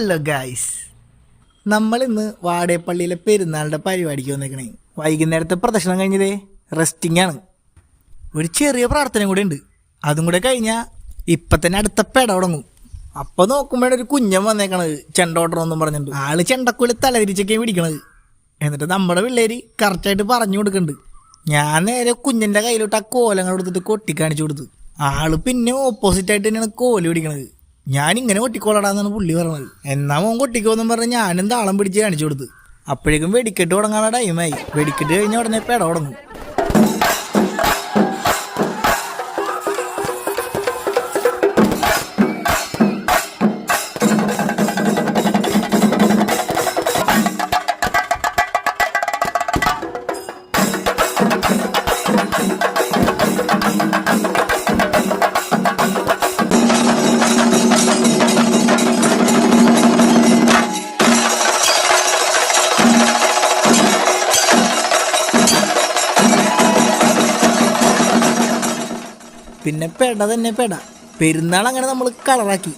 Hello guys, നമ്മളിന്ന് വാടേപ്പള്ളിയിലെ പെരുന്നാളുടെ പരിപാടിക്ക് വന്നേക്കണേ. വൈകുന്നേരത്തെ പ്രദർശനം കഴിഞ്ഞതേ റെസ്റ്റിംഗ് ആണ്. ഒരു ചെറിയ പ്രാർത്ഥന കൂടെ ഉണ്ട്. അതും കൂടെ കഴിഞ്ഞാൽ ഇപ്പം തന്നെ അടുത്ത പെട തുടങ്ങും. അപ്പോൾ നോക്കുമ്പോഴേ ഒരു കുഞ്ഞൻ വന്നേക്കണത്, ചെണ്ടോട്ടണമെന്നും പറഞ്ഞിട്ടുണ്ട്. ആള് ചെണ്ടക്കുള്ളി തലതിരിച്ചൊക്കെയാണ് പിടിക്കണത്. എന്നിട്ട് നമ്മുടെ പിള്ളേര് കറക്റ്റായിട്ട് പറഞ്ഞു കൊടുക്കുന്നുണ്ട്. ഞാൻ നേരെ കുഞ്ഞിൻ്റെ കയ്യിലോട്ട് ആ കോലങ്ങൾ കൊടുത്തിട്ട് കൊട്ടി കാണിച്ചു കൊടുത്തു. ആള് പിന്നെ ഓപ്പോസിറ്റായിട്ട് തന്നെയാണ് കോല് പിടിക്കണത്. ഞാനിങ്ങനെ കൊട്ടിക്കോളടാന്നാണ് പുള്ളി പറഞ്ഞത്. എന്നാ മോൻ കൊട്ടിക്കോന്നും പറഞ്ഞ് ഞാനും താളം പിടിച്ച് കാണിച്ചു കൊടുത്തു. അപ്പോഴേക്കും വെടിക്കെട്ട് തുടങ്ങാനുള്ള ടൈമായി. വെടിക്കെട്ട് കഴിഞ്ഞ ഉടനെ പെട തുടങ്ങും. പിന്നെ പെട തന്നെ പെട. പെരുന്നാൾ അങ്ങനെ നമ്മൾ കളറാക്കി.